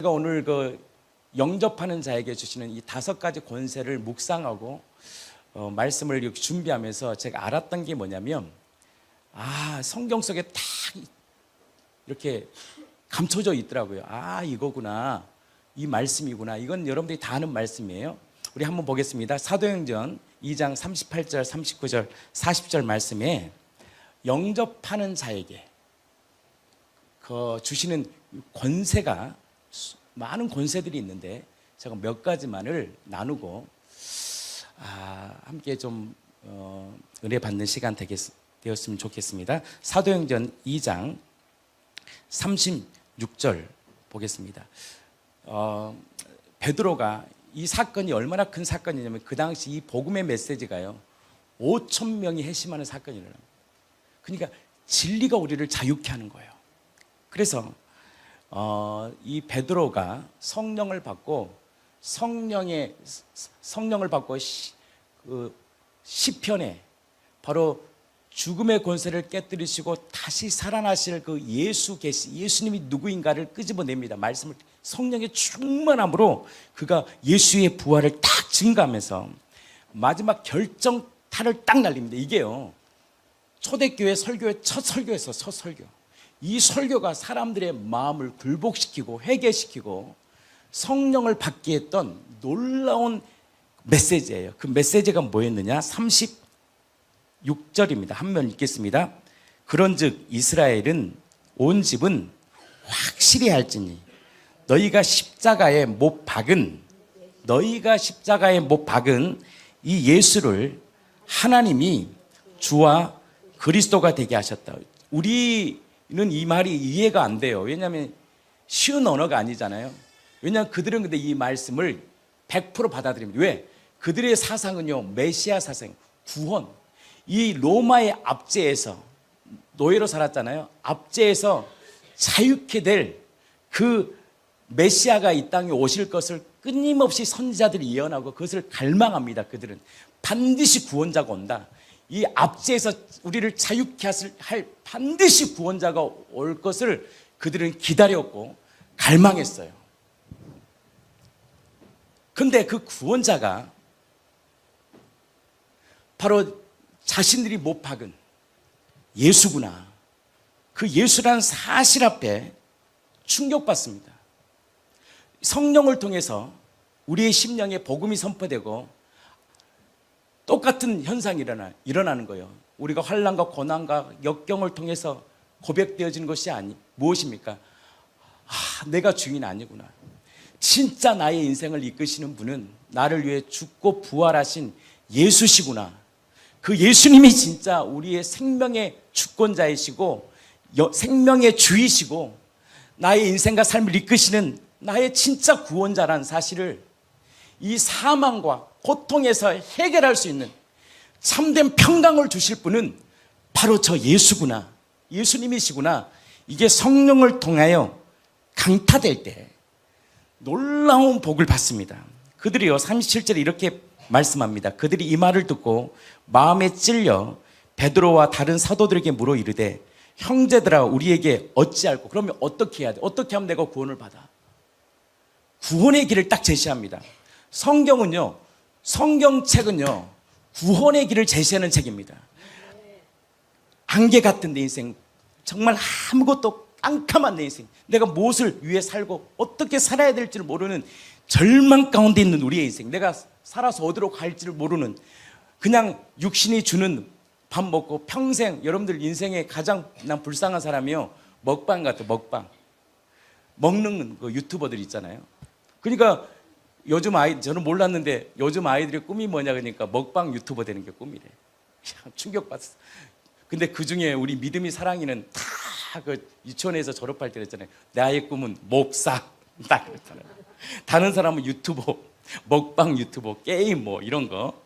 제가 오늘 영접하는 자에게 주시는 이 5가지 권세를 묵상하고 말씀을 이렇게 준비하면서 제가 알았던 게 뭐냐면, 성경 속에 딱 이렇게 감춰져 있더라고요. 이거구나, 이 말씀이구나. 이건 여러분들이 다 아는 말씀이에요. 우리 한번 보겠습니다. 사도행전 2장 38절, 39절, 40절 말씀에 영접하는 자에게 주시는 권세가, 많은 권세들이 있는데 제가 몇 가지만을 나누고 함께 좀 은혜 받는 시간 되었으면 좋겠습니다. 사도행전 2장 36절 보겠습니다. 베드로가, 이 사건이 얼마나 큰 사건이냐면, 그 당시 이 복음의 메시지가요 5천 명이 회심하는 사건이라는 거예요. 그러니까 진리가 우리를 자유케 하는 거예요. 그래서 이 베드로가 성령을 받고 시편에 바로 죽음의 권세를 깨뜨리시고 다시 살아나실 그 예수님이 누구인가를 끄집어냅니다. 말씀을, 성령의 충만함으로 그가 예수의 부활을 딱 증거하면서 마지막 결정타를 딱 날립니다. 이게요, 초대교회 설교의 첫 설교에서 첫 설교. 이 설교가 사람들의 마음을 굴복시키고 회개시키고 성령을 받게 했던 놀라운 메시지예요. 그 메시지가 뭐였느냐? 36절입니다. 한번 읽겠습니다. 그런즉 이스라엘은 온 집은 확실히 할지니 너희가 십자가에 못 박은 이 예수를 하나님이 주와 그리스도가 되게 하셨다. 우리는 이 말이 이해가 안 돼요. 왜냐하면 쉬운 언어가 아니잖아요. 왜냐하면 그들은 근데 이 말씀을 100% 받아들입니다. 왜? 그들의 사상은요, 메시아 사상, 구원. 이 로마의 압제에서 노예로 살았잖아요. 압제에서 자유케 될 그 메시아가 이 땅에 오실 것을 끊임없이 선지자들이 예언하고 그것을 갈망합니다. 그들은 반드시 구원자가 온다. 이 압제에서 우리를 자유케 할 반드시 구원자가 올 것을 그들은 기다렸고 갈망했어요. 그런데 그 구원자가 바로 자신들이 못 박은 예수구나. 그 예수라는 사실 앞에 충격받습니다. 성령을 통해서 우리의 심령에 복음이 선포되고 똑같은 현상이 일어나는 거예요. 우리가 환난과 고난과 역경을 통해서 고백되어지는 것이 무엇입니까? 내가 주인 아니구나. 진짜 나의 인생을 이끄시는 분은 나를 위해 죽고 부활하신 예수시구나. 그 예수님이 진짜 우리의 생명의 주권자이시고 생명의 주이시고 나의 인생과 삶을 이끄시는 나의 진짜 구원자라는 사실을 이 사망과 고통에서 해결할 수 있는 참된 평강을 주실 분은 바로 저 예수구나, 예수님이시구나. 이게 성령을 통하여 강타될 때 놀라운 복을 받습니다. 그들이요 37절에 이렇게 말씀합니다. 그들이 이 말을 듣고 마음에 찔려 베드로와 다른 사도들에게 물어 이르되 형제들아 우리에게 어찌할꼬? 그러면 어떻게 해야 돼? 어떻게 하면 내가 구원을 받아? 구원의 길을 딱 제시합니다. 성경책은요 구원의 길을 제시하는 책입니다. 안개 같은 내 인생, 정말 아무것도 깜깜한 내 인생, 내가 무엇을 위해 살고 어떻게 살아야 될지를 모르는 절망 가운데 있는 우리의 인생, 내가 살아서 어디로 갈지를 모르는, 그냥 육신이 주는 밥 먹고 평생, 여러분들 인생에 가장 난 불쌍한 사람이요, 먹방 같아. 먹방 먹는 그 유튜버들 있잖아요. 그러니까 요즘 저는 몰랐는데 요즘 아이들의 꿈이 뭐냐 그러니까 먹방 유튜버 되는 게 꿈이래. 충격받았어. 근데 그 중에 우리 믿음이 사랑이는 다 그 유치원에서 졸업할 때 그랬잖아요. 나의 꿈은 목사. 딱 그랬잖아요. 다른 사람은 유튜버, 먹방 유튜버, 게임 뭐 이런 거.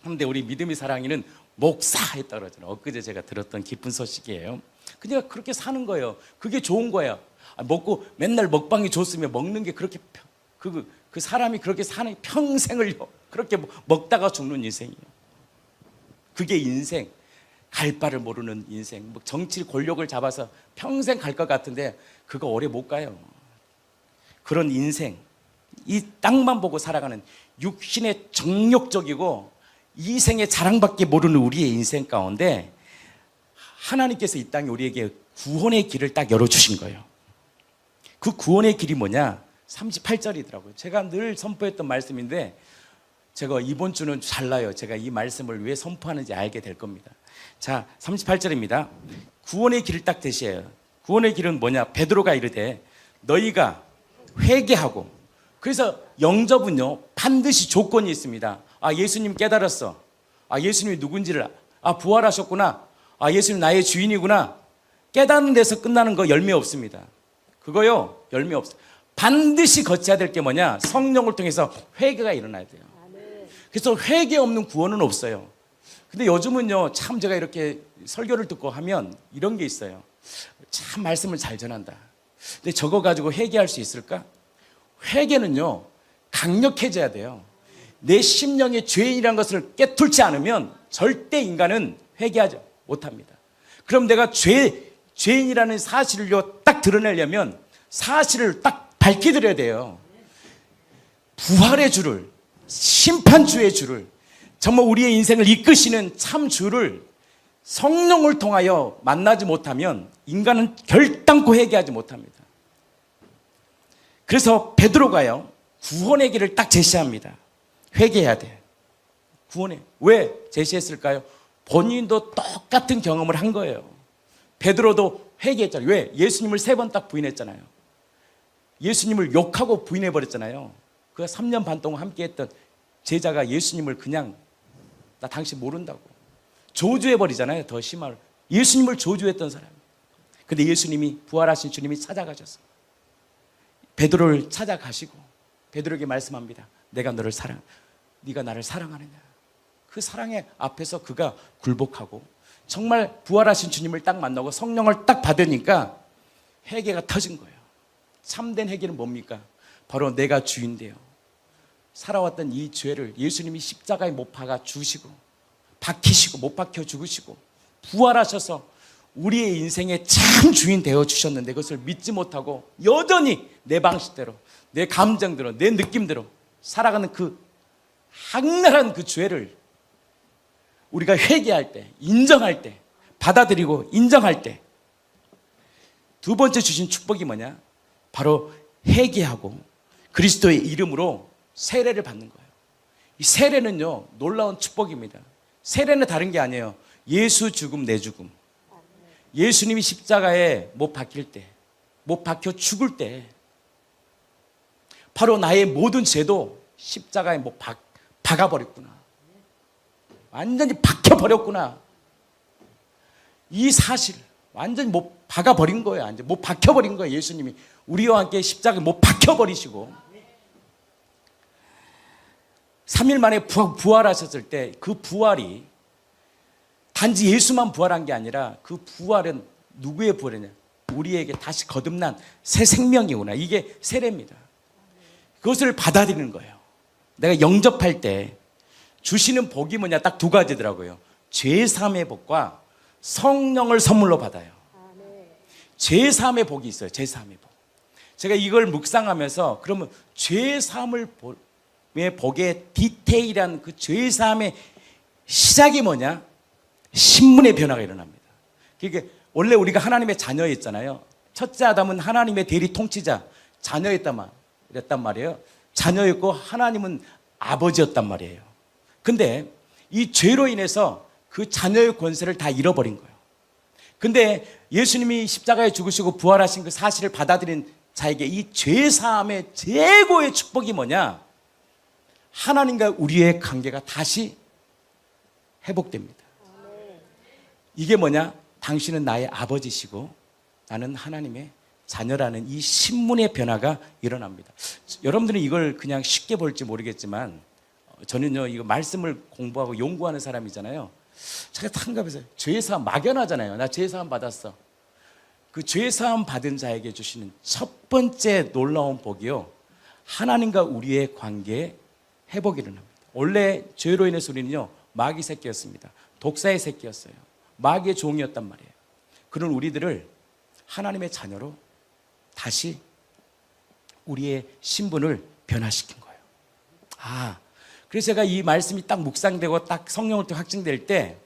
근데 우리 믿음이 사랑이는 목사 했다 그러잖아요. 엊그제 제가 들었던 기쁜 소식이에요. 그냥 그렇게 사는 거예요. 그게 좋은 거예요. 먹고 맨날 먹방이 좋으면 먹는 게 그렇게 그 사람이 그렇게 사는 평생을요 그렇게 먹다가 죽는 인생이에요. 그게 인생. 갈 바를 모르는 인생, 뭐 정치 권력을 잡아서 평생 갈 것 같은데 그거 오래 못 가요. 그런 인생, 이 땅만 보고 살아가는 육신의 정욕적이고 이생의 자랑밖에 모르는 우리의 인생 가운데 하나님께서 이 땅에 우리에게 구원의 길을 딱 열어주신 거예요. 그 구원의 길이 뭐냐? 38절이더라고요. 제가 늘 선포했던 말씀인데 제가 이번 주는 잘나요. 제가 이 말씀을 왜 선포하는지 알게 될 겁니다. 자, 38절입니다. 구원의 길을 딱 제시해요. 구원의 길은 뭐냐? 베드로가 이르되 너희가 회개하고, 그래서 영접은요 반드시 조건이 있습니다. 아, 예수님 깨달았어. 아, 예수님이 누군지를, 부활하셨구나. 아, 예수님 나의 주인이구나. 깨닫는 데서 끝나는 거 열매 없습니다. 그거요 열매 없어. 반드시 거쳐야 될 게 뭐냐? 성령을 통해서 회개가 일어나야 돼요. 그래서 회개 없는 구원은 없어요. 근데 요즘은요 참 제가 이렇게 설교를 듣고 하면 이런 게 있어요. 참 말씀을 잘 전한다. 근데 저거 가지고 회개할 수 있을까? 회개는요 강력해져야 돼요. 내 심령의 죄인이라는 것을 깨뚫지 않으면 절대 인간은 회개하지 못합니다. 그럼 내가 죄인이라는 사실을요 딱 드러내려면 사실을 딱 밝혀드려야 돼요. 부활의 주를, 심판주의 주를, 정말 우리의 인생을 이끄시는 참 주를 성령을 통하여 만나지 못하면 인간은 결단코 회개하지 못합니다. 그래서 베드로가요 구원의 길을 딱 제시합니다. 회개해야 돼. 구원해. 왜 제시했을까요? 본인도 똑같은 경험을 한 거예요. 베드로도 회개했잖아요. 왜? 예수님을 3번 딱 부인했잖아요. 예수님을 욕하고 부인해버렸잖아요. 그 3년 반 동안 함께했던 제자가 예수님을 그냥 나 당신 모른다고 저주해버리잖아요. 더 심하게 예수님을 저주했던 사람. 근데 예수님이, 부활하신 주님이 찾아가셔서 베드로를 찾아가시고 베드로에게 말씀합니다. 내가 너를 네가 나를 사랑하느냐. 그 사랑의 앞에서 그가 굴복하고 정말 부활하신 주님을 딱 만나고 성령을 딱 받으니까 회개가 터진 거예요. 참된 회개는 뭡니까? 바로 내가 주인데요, 살아왔던 이 죄를 예수님이 십자가에 못 박아 주시고 박히시고 못 박혀 죽으시고 부활하셔서 우리의 인생의 참 주인 되어 주셨는데 그것을 믿지 못하고 여전히 내 방식대로, 내 감정대로, 내 느낌대로 살아가는 그 악랄한 그 죄를 우리가 회개할 때, 인정할 때, 받아들이고 인정할 때 두 번째 주신 축복이 뭐냐? 바로 회개하고 그리스도의 이름으로 세례를 받는 거예요. 이 세례는요 놀라운 축복입니다. 세례는 다른 게 아니에요. 예수 죽음 내 죽음. 예수님이 십자가에 못 박힐 때, 못 박혀 죽을 때 바로 나의 모든 죄도 십자가에 못 박아버렸구나. 완전히 박혀버렸구나. 이 사실 완전히 못 박아버린 거예요. 완전히 못 박혀버린 거예요. 예수님이 우리와 함께 십자가에 못 박혀버리시고 3일 만에 부활하셨을 때 그 부활이 단지 예수만 부활한 게 아니라 그 부활은 누구의 부활이냐? 우리에게 다시 거듭난 새 생명이구나. 이게 세례입니다. 그것을 받아들이는 거예요. 내가 영접할 때 주시는 복이 뭐냐? 딱 2가지더라고요. 죄사함의 복과 성령을 선물로 받아요. 죄사함의 복이 있어요. 죄사함의 복. 제가 이걸 묵상하면서 그러면 죄사함의 복의 디테일한 그 죄사함의 시작이 뭐냐? 신분의 변화가 일어납니다. 그러니까 원래 우리가 하나님의 자녀였잖아요. 첫째 아담은 하나님의 대리 통치자, 자녀였단 말이에요. 자녀였고 하나님은 아버지였단 말이에요. 근데 이 죄로 인해서 그 자녀의 권세를 다 잃어버린 거예요. 근데 예수님이 십자가에 죽으시고 부활하신 그 사실을 받아들인 자에게 이 죄사함의 최고의 축복이 뭐냐? 하나님과 우리의 관계가 다시 회복됩니다. 이게 뭐냐? 당신은 나의 아버지시고 나는 하나님의 자녀라는 이 신분의 변화가 일어납니다. 여러분들은 이걸 그냥 쉽게 볼지 모르겠지만 저는요 이거 말씀을 공부하고 연구하는 사람이잖아요. 제가 탕갑해서 죄사함 막연하잖아요. 나 죄사함 받았어. 그 죄사함 받은 자에게 주시는 첫 번째 놀라운 복이요, 하나님과 우리의 관계에 회복이 일어납니다. 원래 죄로 인해서 우리는요 마귀 새끼였습니다. 독사의 새끼였어요. 마귀의 종이었단 말이에요. 그런 우리들을 하나님의 자녀로 다시 우리의 신분을 변화시킨 거예요. 그래서 제가 이 말씀이 딱 묵상되고 딱 성령을 또 확증될 때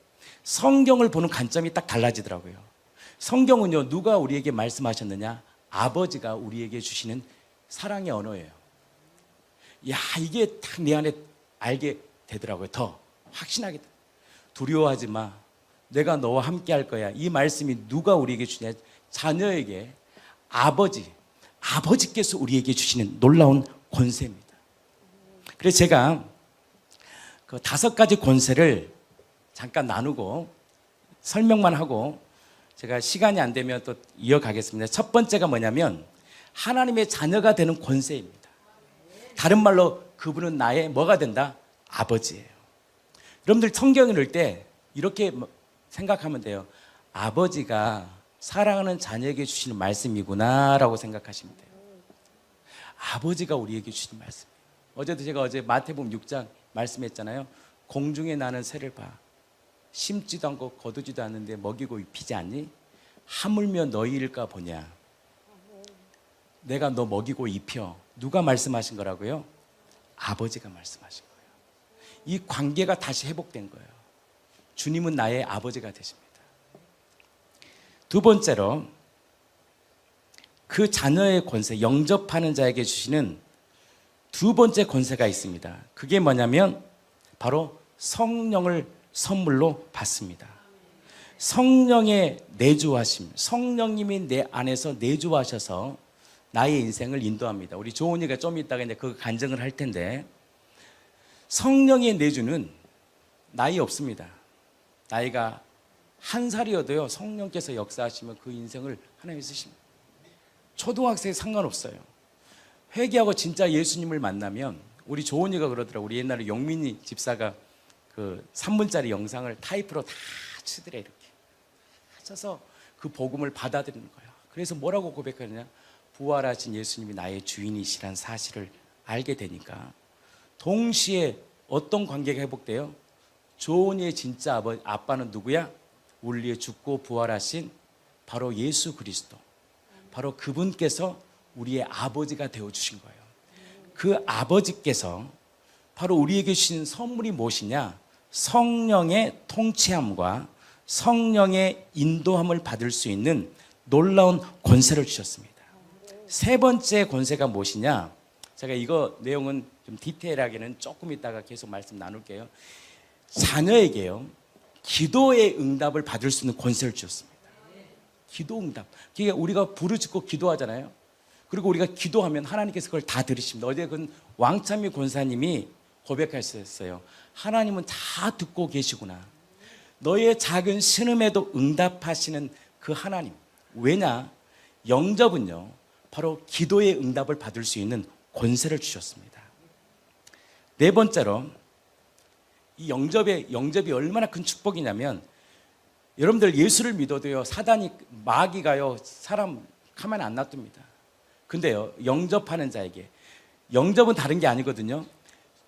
성경을 보는 관점이 딱 달라지더라고요. 성경은요, 누가 우리에게 말씀하셨느냐? 아버지가 우리에게 주시는 사랑의 언어예요. 이게 딱 내 안에 알게 되더라고요. 더 확신하게 돼. 두려워하지 마. 내가 너와 함께 할 거야. 이 말씀이 누가 우리에게 주냐? 자녀에게 아버지께서 우리에게 주시는 놀라운 권세입니다. 그래서 제가 그 5가지 권세를 잠깐 나누고 설명만 하고 제가 시간이 안 되면 또 이어가겠습니다. 첫 번째가 뭐냐면 하나님의 자녀가 되는 권세입니다. 다른 말로 그분은 나의 뭐가 된다? 아버지예요. 여러분들 성경 읽을 때 이렇게 생각하면 돼요. 아버지가 사랑하는 자녀에게 주시는 말씀이구나 라고 생각하시면 돼요. 아버지가 우리에게 주시는 말씀이에요. 어제도 제가 마태복음 6장 말씀했잖아요. 공중에 나는 새를 봐. 심지도 않고 거두지도 않는데 먹이고 입히지 않니? 하물며 너희일까 보냐. 내가 너 먹이고 입혀. 누가 말씀하신 거라고요? 아버지가 말씀하신 거예요. 이 관계가 다시 회복된 거예요. 주님은 나의 아버지가 되십니다. 두 번째로 그 자녀의 권세, 영접하는 자에게 주시는 두 번째 권세가 있습니다. 그게 뭐냐면 바로 성령을 선물로 받습니다. 성령의 내주하심, 성령님이 내 안에서 내주하셔서 나의 인생을 인도합니다. 우리 조은이가 좀 이따가 이제 그 간증을 할 텐데, 성령의 내주는 나이 없습니다. 나이가 1살이어도요, 성령께서 역사하시면 그 인생을 하나님이 쓰십니다. 초등학생에 상관없어요. 회개하고 진짜 예수님을 만나면, 우리 조은이가 그러더라고요. 우리 옛날에 영민이 집사가 그 3분짜리 영상을 타이프로 다 치더래. 이렇게 쳐서 그 복음을 받아들이는 거예요. 그래서 뭐라고 고백하느냐? 부활하신 예수님이 나의 주인이시란 사실을 알게 되니까 동시에 어떤 관계가 회복돼요? 조은이의 진짜 아빠는 누구야? 우리 위해 죽고 부활하신 바로 예수 그리스도, 바로 그분께서 우리의 아버지가 되어주신 거예요. 그 아버지께서 바로 우리에게 주신 선물이 무엇이냐? 성령의 통치함과 성령의 인도함을 받을 수 있는 놀라운 권세를 주셨습니다. 세 번째 권세가 무엇이냐? 제가 이거 내용은 좀 디테일하게는 조금 이따가 계속 말씀 나눌게요. 자녀에게요, 기도의 응답을 받을 수 있는 권세를 주셨습니다. 기도 응답. 그러니까 우리가 부르짖고 기도하잖아요. 그리고 우리가 기도하면 하나님께서 그걸 다 들으십니다. 어제 그 왕찬미 권사님이 고백하셨어요. 하나님은 다 듣고 계시구나. 너의 작은 신음에도 응답하시는 그 하나님. 왜냐? 영접은요, 바로 기도의 응답을 받을 수 있는 권세를 주셨습니다. 네 번째로, 이 영접이 얼마나 큰 축복이냐면, 여러분들 예수를 믿어도요, 마귀가요, 사람 가만히 안 놔둡니다. 근데요, 영접하는 자에게, 영접은 다른 게 아니거든요.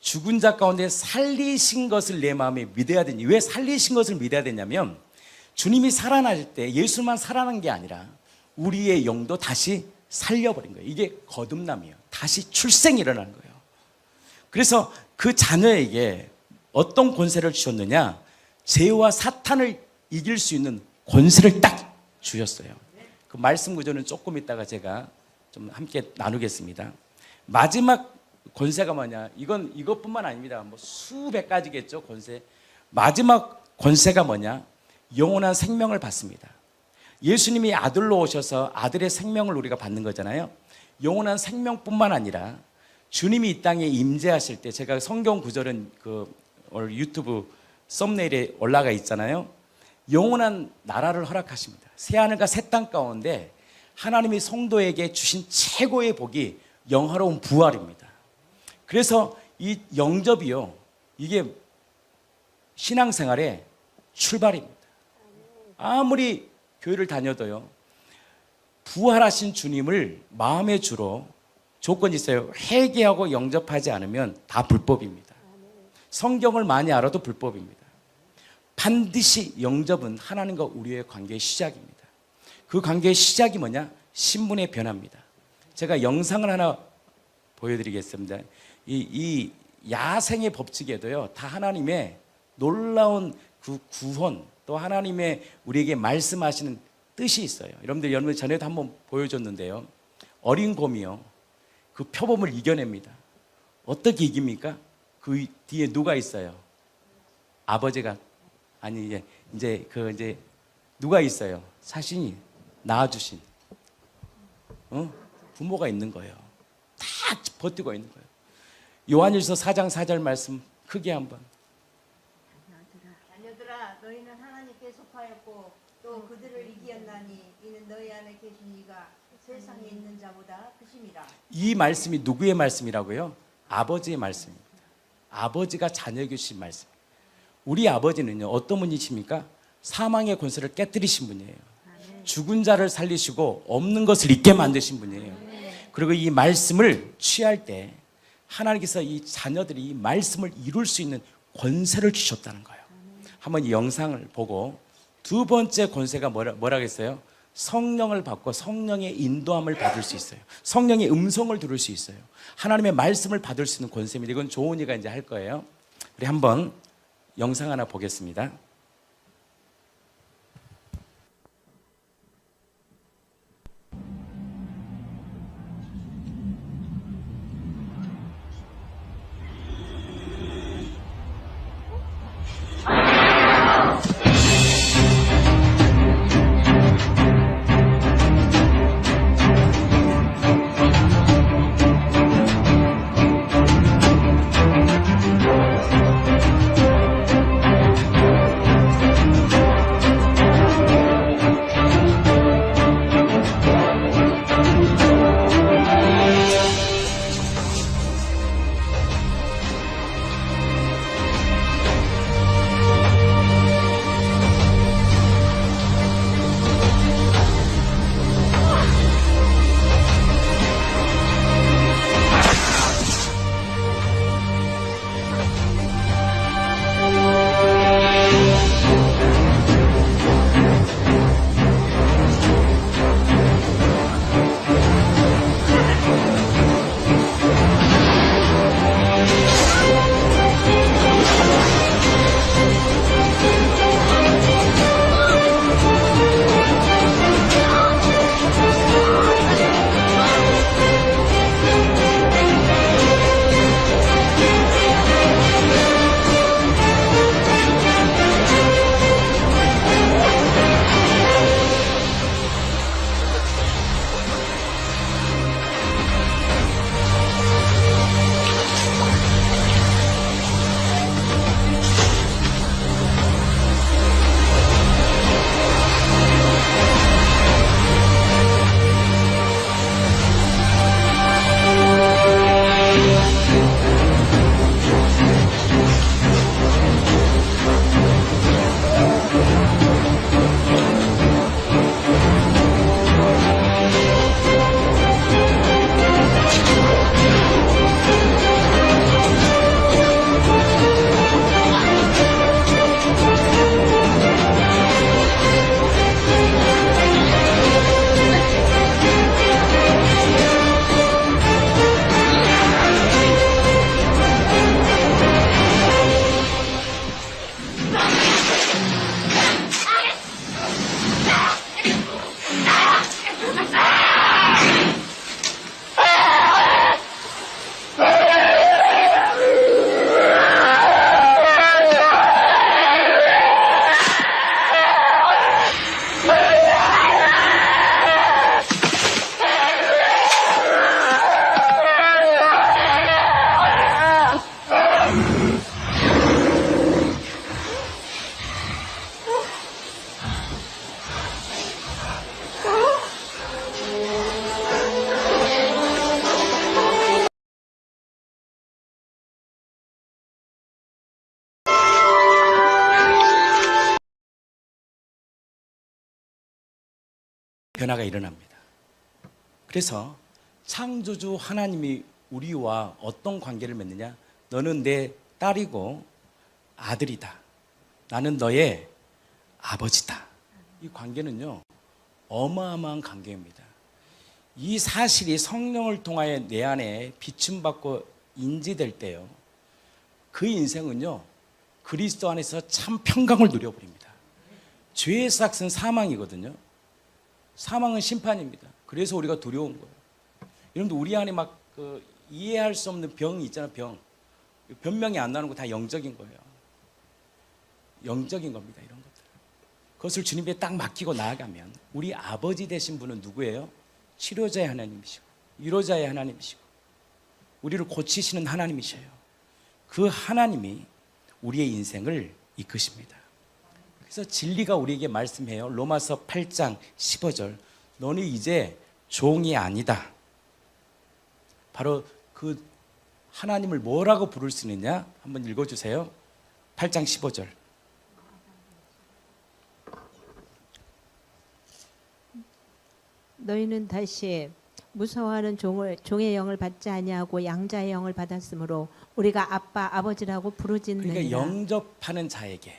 죽은 자 가운데 살리신 것을 내 마음에 믿어야 되니. 왜 살리신 것을 믿어야 되냐면, 주님이 살아날 때 예수만 살아난 게 아니라 우리의 영도 다시 살려버린 거예요. 이게 거듭남이에요. 다시 출생이 일어나는 거예요. 그래서 그 자녀에게 어떤 권세를 주셨느냐? 죄와 사탄을 이길 수 있는 권세를 딱 주셨어요. 그 말씀 구조는 조금 있다가 제가 좀 함께 나누겠습니다. 마지막 권세가 뭐냐? 이것뿐만 아닙니다. 뭐 수백 가지겠죠, 권세. 마지막 권세가 뭐냐? 영원한 생명을 받습니다. 예수님이 아들로 오셔서 아들의 생명을 우리가 받는 거잖아요. 영원한 생명뿐만 아니라 주님이 이 땅에 임재하실 때, 제가 성경 구절은 오늘 유튜브 썸네일에 올라가 있잖아요. 영원한 나라를 허락하십니다. 새하늘과 새 땅 가운데 하나님이 성도에게 주신 최고의 복이 영화로운 부활입니다. 그래서 이 영접이요, 이게 신앙생활의 출발입니다. 아무리 교회를 다녀도요, 부활하신 주님을 마음의 주로 조건이 있어요. 회개하고 영접하지 않으면 다 불법입니다. 성경을 많이 알아도 불법입니다. 반드시 영접은 하나님과 우리의 관계의 시작입니다. 그 관계의 시작이 뭐냐? 신분의 변화입니다. 제가 영상을 하나 보여드리겠습니다. 이 야생의 법칙에도요, 다 하나님의 놀라운 그 구원, 또 하나님의 우리에게 말씀하시는 뜻이 있어요. 여러분들 전에도 한번 보여줬는데요. 어린 곰이요, 그 표범을 이겨냅니다. 어떻게 이깁니까? 그 뒤에 누가 있어요? 아버지가, 아니 이제 누가 있어요? 자신이 낳아주신 부모가 있는 거예요. 다 버티고 있는 거예요. 요한일서 4장 4절 말씀 크게 한번. 자녀들아, 너희는 하나님께 속하였고 또 그들을 이기었나니 이는 너희 안에 계신 이가 세상에 있는 자보다 크심이라. 이 말씀이 누구의 말씀이라고요? 아버지의 말씀입니다. 아버지가 자녀에게 주신 말씀. 우리 아버지는요, 어떤 분이십니까? 사망의 권세를 깨뜨리신 분이에요. 죽은 자를 살리시고 없는 것을 있게 만드신 분이에요. 그리고 이 말씀을 취할 때 하나님께서 이 자녀들이 이 말씀을 이룰 수 있는 권세를 주셨다는 거예요. 한번 이 영상을 보고, 두 번째 권세가 뭐라겠어요? 성령을 받고 성령의 인도함을 받을 수 있어요. 성령의 음성을 들을 수 있어요. 하나님의 말씀을 받을 수 있는 권세입니다. 이건 조은이가 이제 할 거예요. 우리 한번 영상 하나 보겠습니다. 변화가 일어납니다. 그래서 창조주 하나님이 우리와 어떤 관계를 맺느냐? 너는 내 딸이고 아들이다. 나는 너의 아버지다. 이 관계는요, 어마어마한 관계입니다. 이 사실이 성령을 통하여 내 안에 비춤받고 인지될 때요, 그 인생은요 그리스도 안에서 참 평강을 누려버립니다. 죄의 삭은 사망이거든요. 사망은 심판입니다. 그래서 우리가 두려운 거예요. 여러분들 우리 안에 막 이해할 수 없는 병이 있잖아요. 변명이 안 나는 거 다 영적인 거예요. 영적인 겁니다. 이런 것들. 그것을 주님께 딱 맡기고 나아가면 우리 아버지 되신 분은 누구예요? 치료자의 하나님이시고 위로자의 하나님이시고 우리를 고치시는 하나님이셔요. 그 하나님이 우리의 인생을 이끄십니다. 그래서 진리가 우리에게 말씀해요. 로마서 8장 15절. 너는 이제 종이 아니다. 바로 그 하나님을 뭐라고 부를 수 있느냐? 한번 읽어주세요. 8장 15절. 너희는 다시 무서워하는 종의 영을 받지 아니하고 양자의 영을 받았으므로 우리가 아빠 아버지라고 부르짖느니라. 그러니까 영접하는 자에게,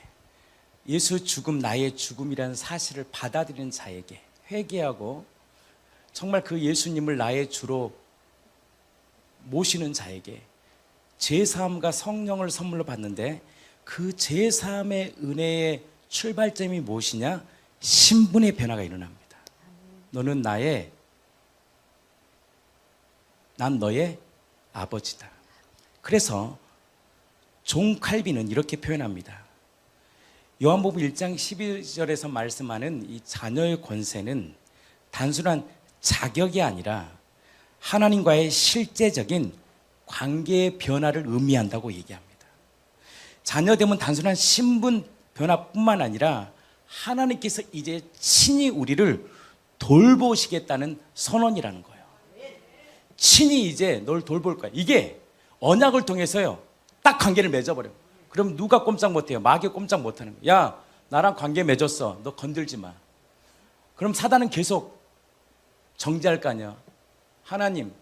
예수 죽음 나의 죽음이라는 사실을 받아들이는 자에게, 회개하고 정말 그 예수님을 나의 주로 모시는 자에게 제사함과 성령을 선물로 받는데, 그 제사함의 은혜의 출발점이 무엇이냐? 신분의 변화가 일어납니다. 너는 난 너의 아버지다. 그래서 종칼비는 이렇게 표현합니다. 요한복음 1장 12절에서 말씀하는 이 자녀의 권세는 단순한 자격이 아니라 하나님과의 실제적인 관계의 변화를 의미한다고 얘기합니다. 자녀됨은 단순한 신분 변화뿐만 아니라 하나님께서 이제 친히 우리를 돌보시겠다는 선언이라는 거예요. 친히 이제 널 돌볼 거야. 이게 언약을 통해서요 딱 관계를 맺어버려. 그럼 누가 꼼짝 못해요? 마귀 꼼짝 못하는 거야. 야, 나랑 관계 맺었어. 너 건들지 마. 그럼 사단은 계속 정죄할 거 아니야. 하나님,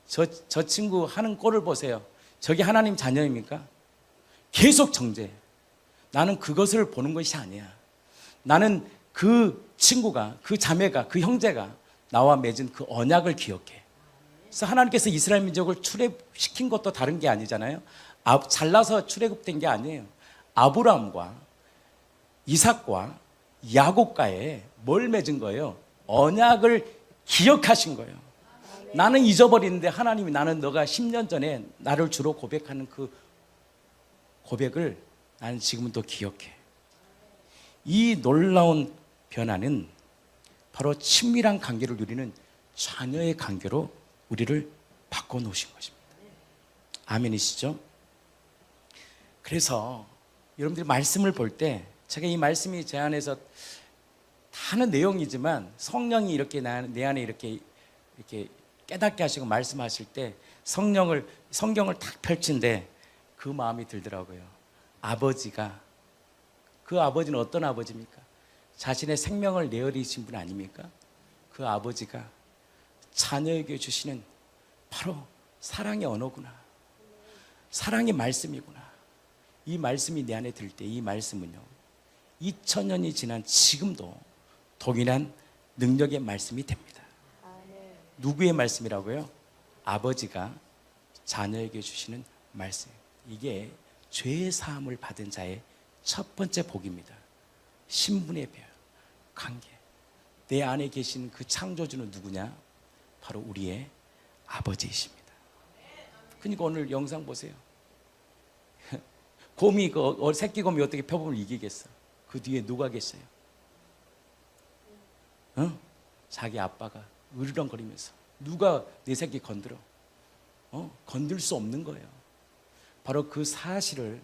저 친구 하는 꼴을 보세요. 저게 하나님 자녀입니까? 계속 정죄해. 나는 그것을 보는 것이 아니야. 나는 그 친구가, 그 자매가, 그 형제가 나와 맺은 그 언약을 기억해. 그래서 하나님께서 이스라엘 민족을 출애굽시킨 것도 다른 게 아니잖아요. 잘나서 출애굽된 게 아니에요. 아브라함과 이삭과 야곱과에 뭘 맺은 거예요? 언약을 기억하신 거예요. 나는 잊어버리는데 하나님이 나는 너가 10년 전에 나를 주로 고백하는 그 고백을 나는 지금은 또 기억해. 이 놀라운 변화는 바로 친밀한 관계를 누리는 자녀의 관계로 우리를 바꿔놓으신 것입니다. 아멘이시죠? 그래서 여러분들이 말씀을 볼 때, 제가 이 말씀이 제 안에서 하는 내용이지만 성령이 이렇게 내 안에 이렇게 깨닫게 하시고 말씀하실 때 성경을 딱 펼친데 그 마음이 들더라고요. 아버지가, 그 아버지는 어떤 아버지입니까? 자신의 생명을 내어리신 분 아닙니까? 그 아버지가 자녀에게 주시는 바로 사랑의 언어구나. 사랑의 말씀이구나. 이 말씀이 내 안에 들 때 이 말씀은요 2000년이 지난 지금도 동일한 능력의 말씀이 됩니다. 누구의 말씀이라고요? 아버지가 자녀에게 주시는 말씀. 이게 죄의 사함을 받은 자의 첫 번째 복입니다. 신분의 별, 관계. 내 안에 계신 그 창조주는 누구냐? 바로 우리의 아버지이십니다. 그러니까 오늘 영상 보세요. 곰이, 새끼 곰이 어떻게 표범을 이기겠어? 그 뒤에 누가 계세요? 자기 아빠가 으르렁거리면서. 누가 내 새끼 건드려? 건들 수 없는 거예요. 바로 그 사실을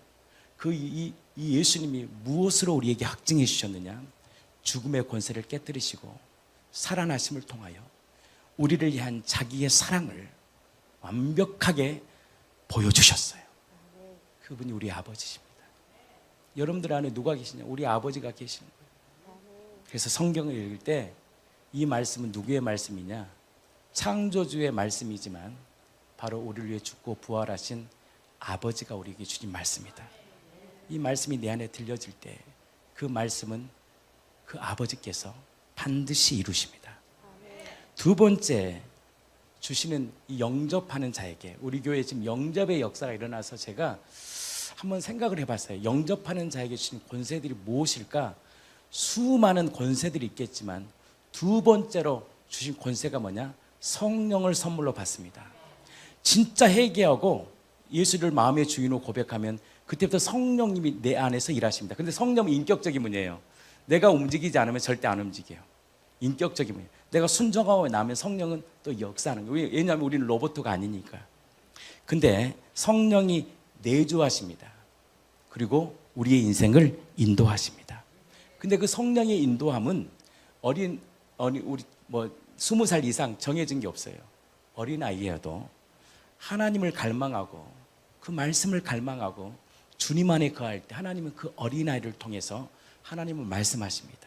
이 예수님이 무엇으로 우리에게 확증해 주셨느냐? 죽음의 권세를 깨뜨리시고 살아나심을 통하여 우리를 위한 자기의 사랑을 완벽하게 보여주셨어요. 그분이 우리 아버지십니다. 여러분들 안에 누가 계시냐? 우리 아버지가 계시는 거예요. 그래서 성경을 읽을 때 이 말씀은 누구의 말씀이냐? 창조주의 말씀이지만 바로 우리를 위해 죽고 부활하신 아버지가 우리에게 주신 말씀이다. 이 말씀이 내 안에 들려질 때 그 말씀은 그 아버지께서 반드시 이루십니다. 두 번째, 주시는 이 영접하는 자에게, 우리 교회에 지금 영접의 역사가 일어나서 제가 한번 생각을 해봤어요. 영접하는 자에게 주신 권세들이 무엇일까? 수많은 권세들이 있겠지만 두 번째로 주신 권세가 뭐냐? 성령을 선물로 받습니다. 진짜 회개하고 예수를 마음의 주인으로 고백하면 그때부터 성령님이 내 안에서 일하십니다. 근데 성령은 인격적인 분이에요. 내가 움직이지 않으면 절대 안 움직여요. 인격적인 분이에요. 내가 순종하고 나면 성령은 또 역사하는 거예요. 왜냐하면 우리는 로봇가 아니니까. 근데 성령이 내주하십니다. 그리고 우리의 인생을 인도하십니다. 근데 그 성령의 인도함은 우리 20살 이상 정해진 게 없어요. 어린 아이여도 하나님을 갈망하고 그 말씀을 갈망하고 주님 안에 거할 때 하나님은 그 어린아이를 통해서 하나님은 말씀하십니다.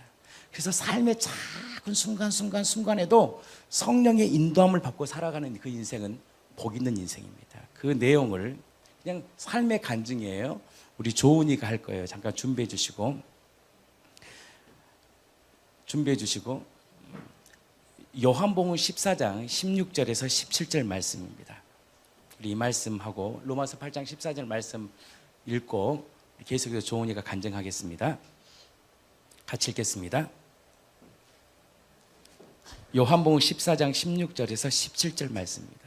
그래서 삶의 작은 순간에도 성령의 인도함을 받고 살아가는 그 인생은 복 있는 인생입니다. 그 내용을 그냥 삶의 간증이에요. 우리 조은이가 할 거예요. 잠깐 준비해 주시고 요한복음 14장 16절에서 17절 말씀입니다. 우리 이 말씀하고 로마서 8장 14절 말씀 읽고 계속해서 조은이가 간증하겠습니다. 같이 읽겠습니다. 요한복음 14장 16절에서 17절 말씀입니다.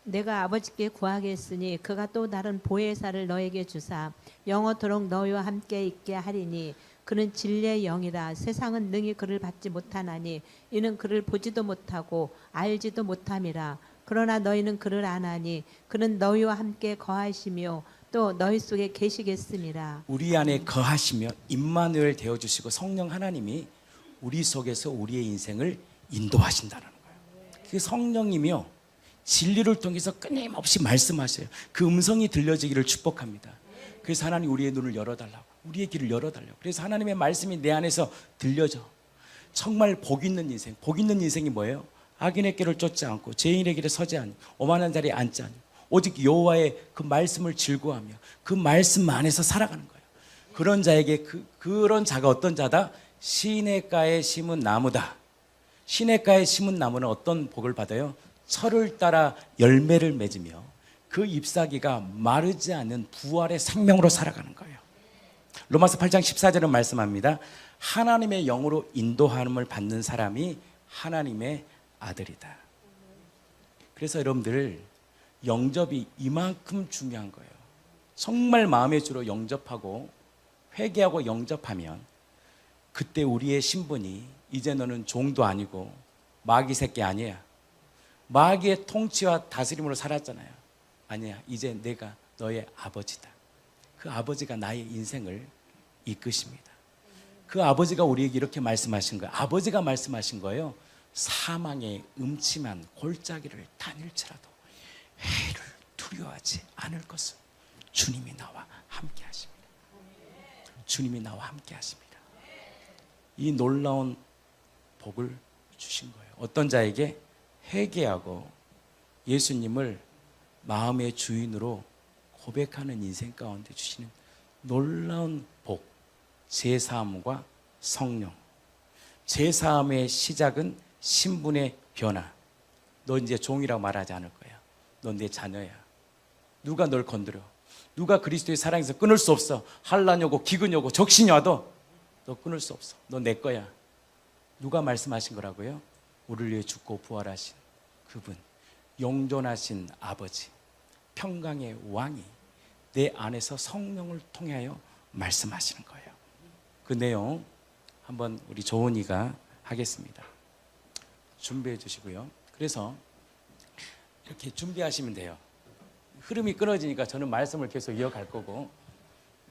내가 아버지께 구하겠으니 그가 또 다른 보혜사를 너에게 주사 영원토록 너희와 함께 있게 하리니 그는 진리의 영이라. 세상은 능히 그를 받지 못하나니 이는 그를 보지도 못하고 알지도 못함이라. 그러나 너희는 그를 아나니 그는 너희와 함께 거하시며 또 너희 속에 계시겠음이라. 우리 안에 거하시며 임마누엘 되어주시고 성령 하나님이 우리 속에서 우리의 인생을 인도하신다는 거예요. 그 성령이며 진리를 통해서 끊임없이 말씀하셔요. 그 음성이 들려지기를 축복합니다. 그래서 하나님 우리의 눈을 열어달라고, 우리의 길을 열어달라고. 그래서 하나님의 말씀이 내 안에서 들려져. 정말 복 있는 인생. 복 있는 인생이 뭐예요? 악인의 길을 쫓지 않고 죄인의 길에 서지 않고 오만한 자리에 앉지 않고 오직 여호와의 그 말씀을 즐거워하며 그 말씀 안에서 살아가는 거예요. 그런 자에게 그런 자가 어떤 자다? 시냇가에 심은 나무다. 시냇가에 심은 나무는 어떤 복을 받아요? 철을 따라 열매를 맺으며 그 잎사귀가 마르지 않는 부활의 생명으로 살아가는 거예요. 로마서 8장 14절은 말씀합니다. 하나님의 영으로 인도함을 받는 사람이 하나님의 아들이다. 그래서 여러분들 영접이 이만큼 중요한 거예요. 정말 마음의 주로 영접하고 회개하고 영접하면 그때 우리의 신분이 이제 너는 종도 아니고 마귀 새끼 아니야. 마귀의 통치와 다스림으로 살았잖아요. 아니야, 이제 내가 너의 아버지다. 그 아버지가 나의 인생을 이끄십니다. 그 아버지가 우리에게 이렇게 말씀하신 거예요. 아버지가 말씀하신 거예요. 사망의 음침한 골짜기를 다닐지라도 해를 두려워하지 않을 것은 주님이 나와 함께 하십니다. 주님이 나와 함께 하십니다. 이 놀라운 복을 주신 거예요. 어떤 자에게 회개하고 예수님을 마음의 주인으로 고백하는 인생 가운데 주시는 놀라운 복, 제사함과 성령. 제사함의 시작은 신분의 변화. 너 이제 종이라고 말하지 않을 거야. 넌 내 자녀야. 누가 널 건드려? 누가 그리스도의 사랑에서 끊을 수 없어. 환난이 오고 기근이 오고 적신이 와도 너 끊을 수 없어. 너 내 거야. 누가 말씀하신 거라고요? 우리를 위해 죽고 부활하신 그분, 영존하신 아버지, 평강의 왕이 내 안에서 성령을 통하여 말씀하시는 거예요. 그 내용 한번 우리 조은이가 하겠습니다. 준비해 주시고요. 그래서 이렇게 준비하시면 돼요. 흐름이 끊어지니까 저는 말씀을 계속 이어갈 거고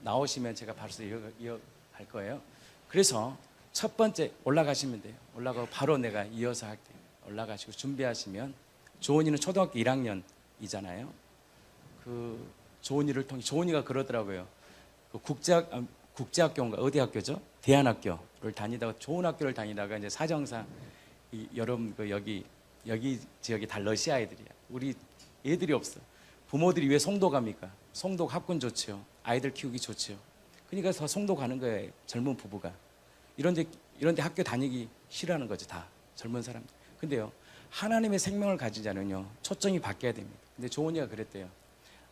나오시면 제가 바로 이어갈 거예요. 그래서 첫 번째 올라가시면 돼요. 올라가고 바로 내가 이어서 할게요. 올라가시고 준비하시면 조은이는 초등학교 1학년이잖아요. 그 조은이를 통해 조은이가 그러더라고요. 그 국제학교인가 어디 학교죠? 대안학교를 다니다가 좋은 학교를 다니다가 이제 사정상 여러분 그 여기 지역이 다 러시아 애들이야. 우리 애들이 없어. 부모들이 왜 송도 갑니까? 송도 학군 좋지요. 아이들 키우기 좋지요. 그러니까 더 송도 가는 거예요. 젊은 부부가. 이런데 학교 다니기 싫어하는 거죠. 다 젊은 사람들. 근데요 하나님의 생명을 가지자는요 초점이 바뀌어야 됩니다. 근데 조은이가 그랬대요.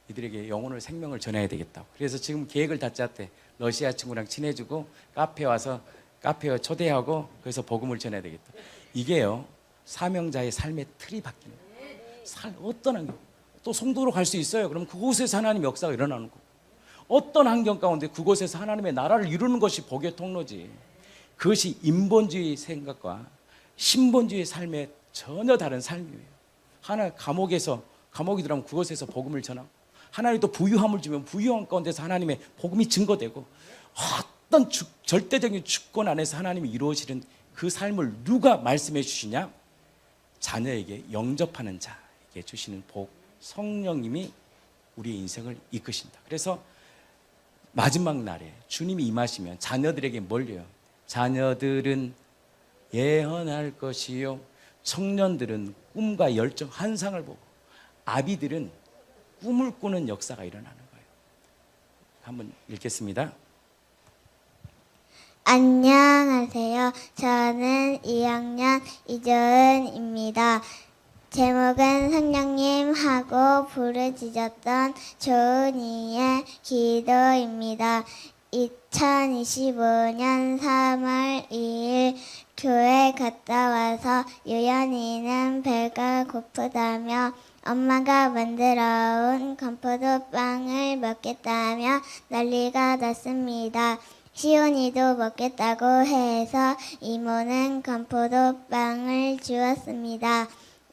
이들에게 영혼을 생명을 전해야 되겠다고. 그래서 지금 계획을 다 짰대. 러시아 친구랑 친해지고 카페 와서 카페에 초대하고 거기서 복음을 전해야 되겠다. 이게요 사명자의 삶의 틀이 바뀌는 거예요. 어떤 환경 또 송도로 갈 수 있어요. 그럼 그곳에서 하나님의 역사가 일어나는 거고 어떤 환경 가운데 그곳에서 하나님의 나라를 이루는 것이 복의 통로지. 그것이 인본주의 생각과 신본주의 삶의 전혀 다른 삶이에요. 하나 감옥이 들어가면 그곳에서 복음을 전하고 하나님이 또 부유함을 주면 부유함 가운데서 하나님의 복음이 증거되고 어떤 절대적인 주권 안에서 하나님이 이루어지는 그 삶을 누가 말씀해 주시냐? 자녀에게 영접하는 자에게 주시는 복 성령님이 우리의 인생을 이끄신다. 그래서 마지막 날에 주님이 임하시면 자녀들에게 뭘요? 자녀들은 예언할 것이요 청년들은 꿈과 열정 환상을 보고 아비들은 꿈을 꾸는 역사가 일어나는 거예요. 한번 읽겠습니다. 안녕하세요. 저는 2학년 이조은입니다. 제목은 성령님하고 부르짖었던 조은이의 기도입니다. 2025년 3월 2일 교회 갔다 와서 유연이는 배가 고프다며 엄마가 만들어온 건포도빵을 먹겠다며 난리가 났습니다. 시온이도 먹겠다고 해서 이모는 건포도빵을 주었습니다.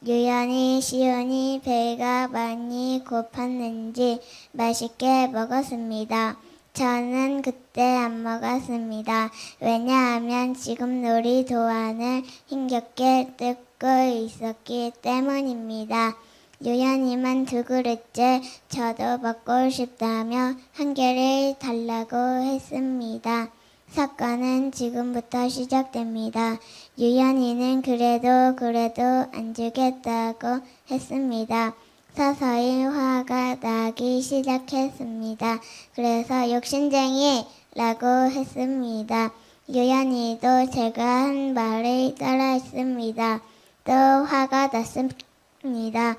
유연이 시온이 배가 많이 고팠는지 맛있게 먹었습니다. 저는 그때 안 먹었습니다. 왜냐하면 지금 놀이도안을 힘겹게 뜯고 있었기 때문입니다. 유연이만 2그릇째 저도 먹고 싶다며 한 개를 달라고 했습니다. 사건은 지금부터 시작됩니다. 유연이는 그래도 안 주겠다고 했습니다. 서서히 화가 나기 시작했습니다. 그래서 욕심쟁이라고 했습니다. 유연이도 제가 한 말을 따라했습니다. 또 화가 났습니다.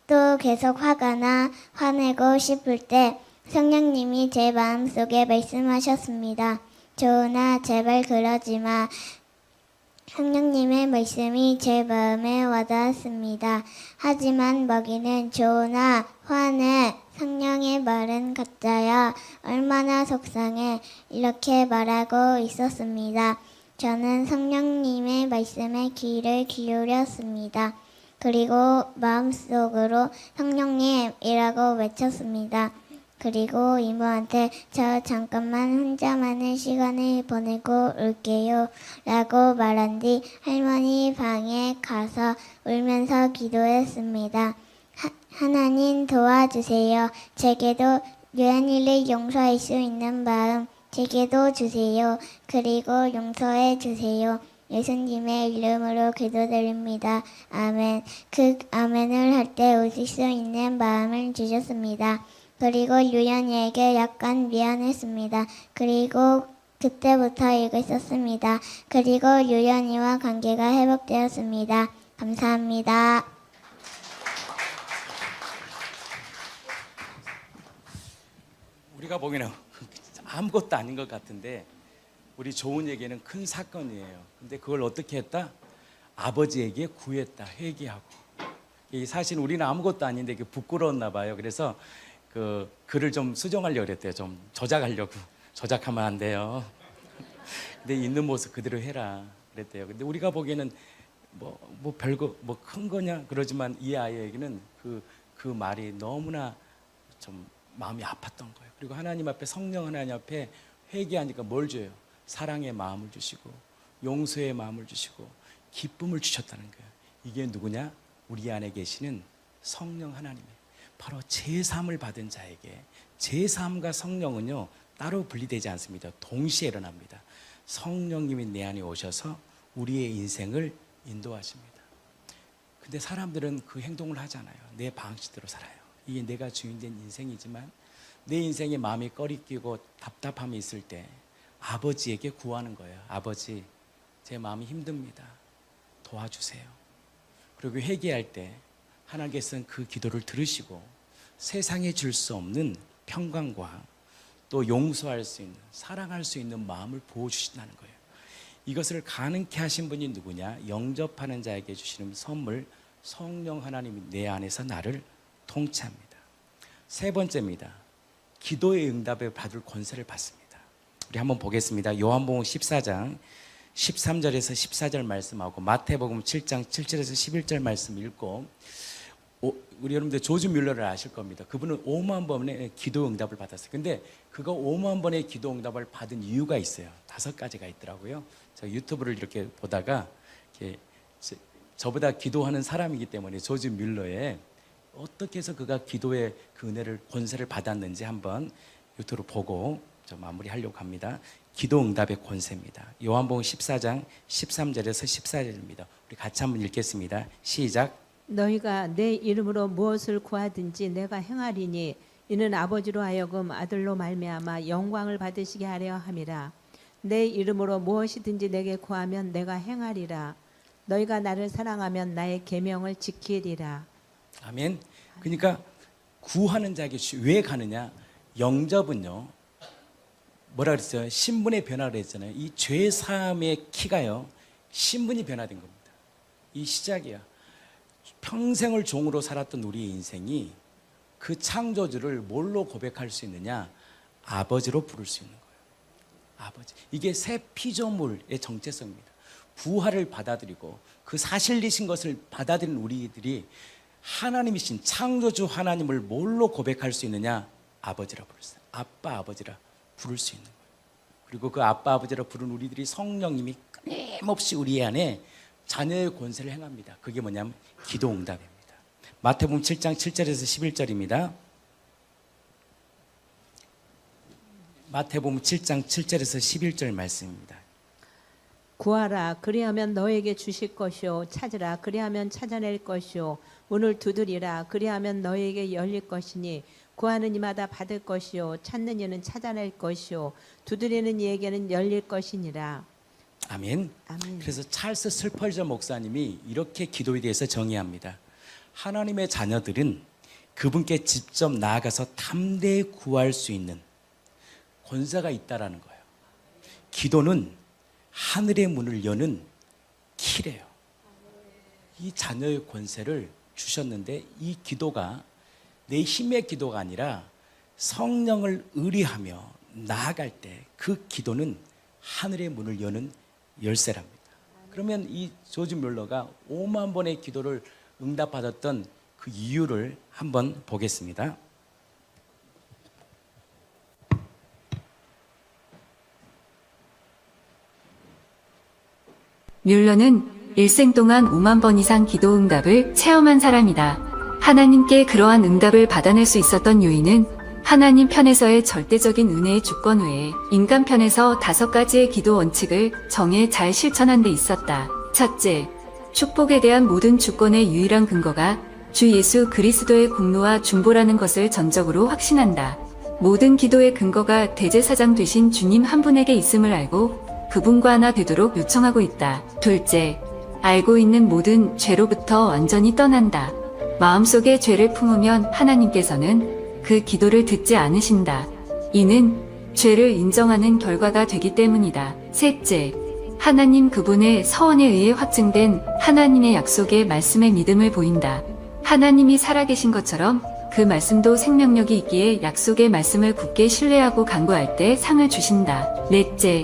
또 계속 화가 나 화내고 싶을 때 성령님이 제 마음속에 말씀하셨습니다. 조은아, 제발 그러지 마. 성령님의 말씀이 제 마음에 와닿았습니다. 하지만 먹이는 조은아, 화내. 성령의 말은 가짜야. 얼마나 속상해. 이렇게 말하고 있었습니다. 저는 성령님의 말씀에 귀를 기울였습니다. 그리고 마음속으로 성령님이라고 외쳤습니다. 그리고 이모한테 저 잠깐만 혼자만의 시간을 보내고 올게요 라고 말한 뒤 할머니 방에 가서 울면서 기도했습니다. 하나님 도와주세요. 제게도 유연이를 용서할 수 있는 마음 제게도 주세요. 그리고 용서해 주세요. 예수님의 이름으로 기도드립니다. 아멘. 그 아멘을 할 때 웃을 수 있는 마음을 주셨습니다. 그리고 유연이에게 약간 미안했습니다. 그리고 그때부터 읽고 있었습니다. 그리고 유연이와 관계가 회복되었습니다. 감사합니다. 우리가 보기에는 아무것도 아닌 것 같은데 우리 조은에게는 큰 사건이에요. 근데 그걸 어떻게 했다? 아버지에게 구했다. 회개하고. 사실 우리는 아무것도 아닌데 부끄러웠나 봐요. 그래서 그 글을 좀 수정하려고 그랬대요. 좀 조작하려고. 조작하면 안 돼요. 근데 있는 모습 그대로 해라 그랬대요. 근데 우리가 보기에는 뭐 별거 뭐 큰 거냐 그러지만 이 아이에게는 그 말이 너무나 좀 마음이 아팠던 거예요. 그리고 하나님 앞에 성령 하나님 앞에 회개하니까 뭘 줘요? 사랑의 마음을 주시고 용서의 마음을 주시고 기쁨을 주셨다는 거예요. 이게 누구냐? 우리 안에 계시는 성령 하나님이에요. 바로 제3을 받은 자에게 제3과 성령은요 따로 분리되지 않습니다. 동시에 일어납니다. 성령님이 내 안에 오셔서 우리의 인생을 인도하십니다. 근데 사람들은 그 행동을 하잖아요. 내 방식대로 살아요. 이게 내가 주인된 인생이지만 내 인생에 마음이 꺼리끼고 답답함이 있을 때 아버지에게 구하는 거예요. 아버지, 제 마음이 힘듭니다. 도와주세요. 그리고 회개할 때 하나님께서는 그 기도를 들으시고 세상에 줄 수 없는 평강과 또 용서할 수 있는, 사랑할 수 있는 마음을 부어주신다는 거예요. 이것을 가능케 하신 분이 누구냐? 영접하는 자에게 주시는 선물, 성령 하나님이 내 안에서 나를 통치합니다. 세 번째입니다. 기도의 응답을 받을 권세를 받습니다. 우리 한번 보겠습니다. 요한복음 14장 13절에서 14절 말씀하고 마태복음 7장 7절에서 11절 말씀 읽고, 우리 여러분들 조지 뮬러를 아실 겁니다. 그분은 5만 번의 기도 응답을 받았어요. 근데 그거 5만 번의 기도 응답을 받은 이유가 있어요. 5가지가 있더라고요. 제가 유튜브를 이렇게 보다가 이렇게 저보다 기도하는 사람이기 때문에 조지 뮬러의 어떻게 해서 그가 기도의 그 은혜를, 권세를 받았는지 한번 유튜브로 보고 저 마무리하려고 합니다. 기도 응답의 권세입니다. 요한복음 14장 13절에서 14절입니다. 우리 같이 한번 읽겠습니다. 시작. 너희가 내 이름으로 무엇을 구하든지 내가 행하리니 이는 아버지로 하여금 아들로 말미암아 영광을 받으시게 하려 함이라. 내 이름으로 무엇이든지 내게 구하면 내가 행하리라. 너희가 나를 사랑하면 나의 계명을 지키리라. 아멘. 그러니까 구하는 자에게 왜 가느냐? 영접은요, 뭐라 그랬어요? 신분의 변화를 했잖아요. 이 죄 사함의 키가요, 신분이 변화된 겁니다. 이 시작이야. 평생을 종으로 살았던 우리의 인생이 그 창조주를 뭘로 고백할 수 있느냐? 아버지로 부를 수 있는 거예요. 아버지. 이게 새 피조물의 정체성입니다. 부활을 받아들이고 그 사실이신 것을 받아들인 우리들이 하나님이신 창조주 하나님을 뭘로 고백할 수 있느냐? 아버지라 부를 수 있어요. 아빠, 아버지라 부를 수 있는 거예요. 그리고 그 아빠, 아버지라 부른 우리들이 성령님이 끊임없이 우리 안에 자녀의 권세를 행합니다. 그게 뭐냐면 기도 응답입니다. 마태복음 7장 7절에서 11절입니다. 마태복음 7장 7절에서 11절 말씀입니다. 구하라 그리하면 너에게 주실 것이요 찾으라 그리하면 찾아낼 것이요 문을 두드리라 그리하면 너에게 열릴 것이니 구하는 이마다 받을 것이요 찾는 이는 찾아낼 것이요 두드리는 이에게는 열릴 것이니라. 아멘. 아멘. 그래서 찰스 슬펄저 목사님이 이렇게 기도에 대해서 정의합니다. 하나님의 자녀들은 그분께 직접 나아가서 담대히 구할 수 있는 권세가 있다라는 거예요. 기도는 하늘의 문을 여는 키래요. 이 자녀의 권세를 주셨는데 이 기도가 내 힘의 기도가 아니라 성령을 의뢰하며 나아갈 때 그 기도는 하늘의 문을 여는 열쇠랍니다. 그러면 이 조지 뮬러가 5만 번의 기도를 응답받았던 그 이유를 한번 보겠습니다. 뮬러는 일생 동안 5만 번 이상 기도 응답을 체험한 사람이다. 하나님께 그러한 응답을 받아낼 수 있었던 요인은 하나님 편에서의 절대적인 은혜의 주권 외에 인간 편에서 5가지의 기도 원칙을 정해 잘 실천한 데 있었다. 첫째, 축복에 대한 모든 주권의 유일한 근거가 주 예수 그리스도의 공로와 중보라는 것을 전적으로 확신한다. 모든 기도의 근거가 대제사장 되신 주님 한 분에게 있음을 알고 그분과 하나 되도록 요청하고 있다. 둘째, 알고 있는 모든 죄로부터 완전히 떠난다. 마음속에 죄를 품으면 하나님께서는 그 기도를 듣지 않으신다. 이는 죄를 인정하는 결과가 되기 때문이다. 셋째, 하나님 그분의 서원에 의해 확증된 하나님의 약속의 말씀에 믿음을 보인다. 하나님이 살아계신 것처럼 그 말씀도 생명력이 있기에 약속의 말씀을 굳게 신뢰하고 간구할 때 상을 주신다. 넷째,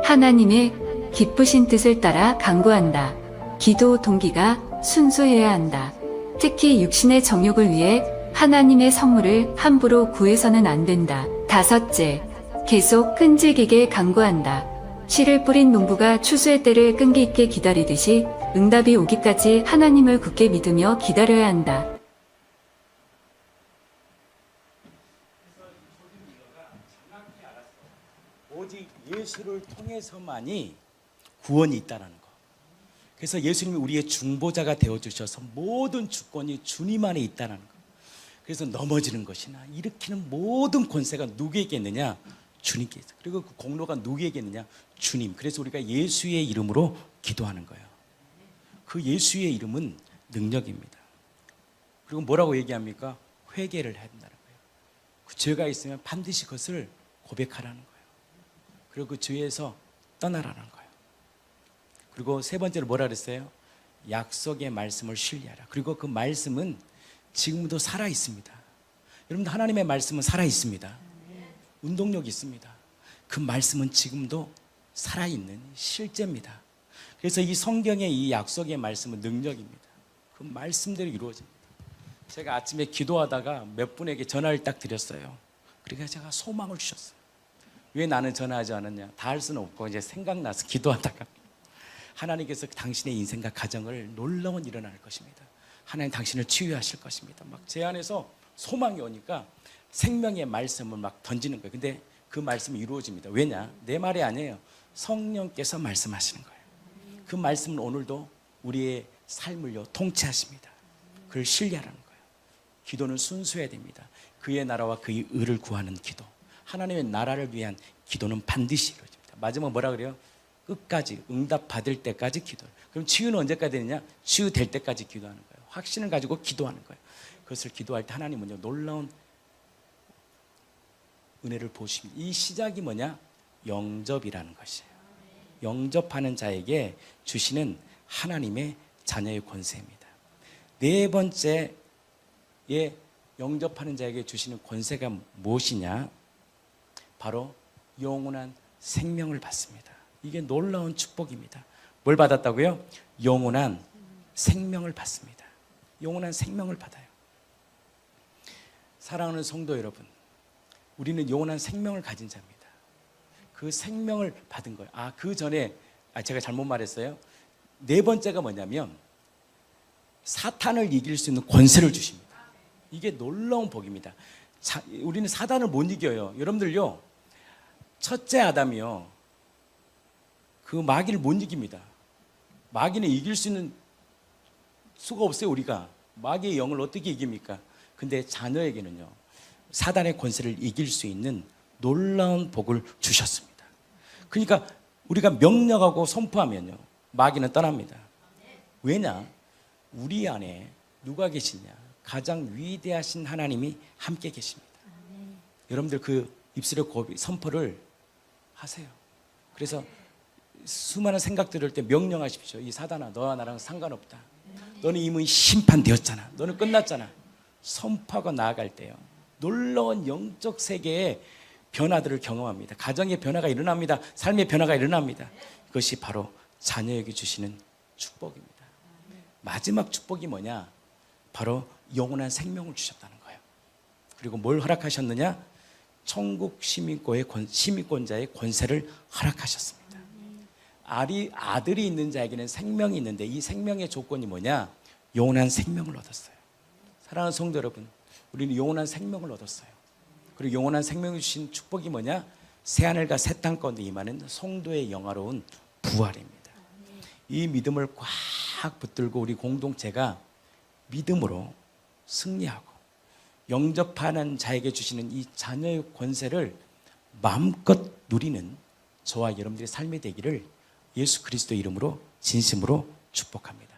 하나님의 기쁘신 뜻을 따라 간구한다. 기도 동기가 순수해야 한다. 특히 육신의 정욕을 위해 하나님의 선물을 함부로 구해서는 안 된다. 다섯째, 계속 끈질기게 간구한다. 씨를 뿌린 농부가 추수의 때를 끈기 있게 기다리듯이 응답이 오기까지 하나님을 굳게 믿으며 기다려야 한다. 오직 예수를 통해서만이 구원이 있다는 거. 그래서 예수님이 우리의 중보자가 되어주셔서 모든 주권이 주님 안에 있다는 거. 그래서 넘어지는 것이나 일으키는 모든 권세가 누구에게 있느냐? 주님께 있어. 그리고 그 공로가 누구에게 있느냐? 주님. 그래서 우리가 예수의 이름으로 기도하는 거예요. 그 예수의 이름은 능력입니다. 그리고 뭐라고 얘기합니까? 회개를 해야 된다는 거예요. 그 죄가 있으면 반드시 그것을 고백하라는 거예요. 그리고 그 죄에서 떠나라는 거예요. 그리고 세 번째로 뭐라 그랬어요? 약속의 말씀을 신뢰하라. 그리고 그 말씀은 지금도 살아 있습니다. 여러분들, 하나님의 말씀은 살아 있습니다. 운동력이 있습니다. 그 말씀은 지금도 살아있는 실제입니다. 그래서 이 성경의 이 약속의 말씀은 능력입니다. 그 말씀대로 이루어집니다. 제가 아침에 기도하다가 몇 분에게 전화를 딱 드렸어요. 그러니까 제가 소망을 주셨어요. 왜 나는 전화하지 않았냐? 다 할 수는 없고 이제 생각나서 기도하다가 하나님께서 당신의 인생과 가정을 놀라운 일어날 것입니다. 하나님 당신을 치유하실 것입니다. 막 제 안에서 소망이 오니까 생명의 말씀을 막 던지는 거예요. 근데 그 말씀이 이루어집니다. 왜냐? 내 말이 아니에요. 성령께서 말씀하시는 거예요. 그 말씀은 오늘도 우리의 삶을요 통치하십니다. 그를 신뢰하라는 거예요. 기도는 순수해야 됩니다. 그의 나라와 그의 의를 구하는 기도. 하나님의 나라를 위한 기도는 반드시 이루어집니다. 마지막 뭐라 그래요? 끝까지 응답 받을 때까지 기도. 그럼 치유는 언제까지 되느냐? 치유될 때까지 기도하는 거예요. 확신을 가지고 기도하는 거예요. 그것을 기도할 때 하나님은요 놀라운 은혜를 보십니다. 이 시작이 뭐냐? 영접이라는 것이에요. 영접하는 자에게 주시는 하나님의 자녀의 권세입니다. 네 번째에 영접하는 자에게 주시는 권세가 무엇이냐? 바로 영원한 생명을 받습니다. 이게 놀라운 축복입니다. 뭘 받았다고요? 영원한 생명을 받습니다. 영원한 생명을 받아요. 사랑하는 성도 여러분, 우리는 영원한 생명을 가진 자입니다. 그 생명을 받은 거예요. 그 전에 제가 잘못 말했어요. 네 번째가 뭐냐면 사탄을 이길 수 있는 권세를 주십니다. 이게 놀라운 복입니다. 우리는 사단을 못 이겨요. 여러분들요, 첫째 아담이요, 그 마귀를 못 이깁니다. 마귀는 이길 수 있는 수가 없어요. 우리가 마귀의 영을 어떻게 이깁니까? 근데 자녀에게는요 사단의 권세를 이길 수 있는 놀라운 복을 주셨습니다. 그러니까 우리가 명령하고 선포하면요 마귀는 떠납니다. 왜냐? 우리 안에 누가 계시냐? 가장 위대하신 하나님이 함께 계십니다. 여러분들 그 입술의 고백 선포를 하세요. 그래서 수많은 생각 들을 때 명령하십시오. 이 사단아, 너와 나랑 상관없다. 너는 이미 심판되었잖아. 너는 끝났잖아. 선포하고 나아갈 때요 놀라운 영적 세계의 변화들을 경험합니다. 가정의 변화가 일어납니다. 삶의 변화가 일어납니다. 그것이 바로 자녀에게 주시는 축복입니다. 마지막 축복이 뭐냐? 바로 영원한 생명을 주셨다는 거예요. 그리고 뭘 허락하셨느냐? 천국 시민권자의 권세를 허락하셨습니다. 아들이 있는 자에게는 생명이 있는데 이 생명의 조건이 뭐냐? 영원한 생명을 얻었어요. 사랑하는 성도 여러분, 우리는 영원한 생명을 얻었어요. 그리고 영원한 생명을 주신 축복이 뭐냐? 새하늘과 새 땅 가운데 임하는 성도의 영화로운 부활입니다. 이 믿음을 꽉 붙들고 우리 공동체가 믿음으로 승리하고 영접하는 자에게 주시는 이 자녀의 권세를 마음껏 누리는 저와 여러분들의 삶이 되기를 예수 그리스도 이름으로 진심으로 축복합니다.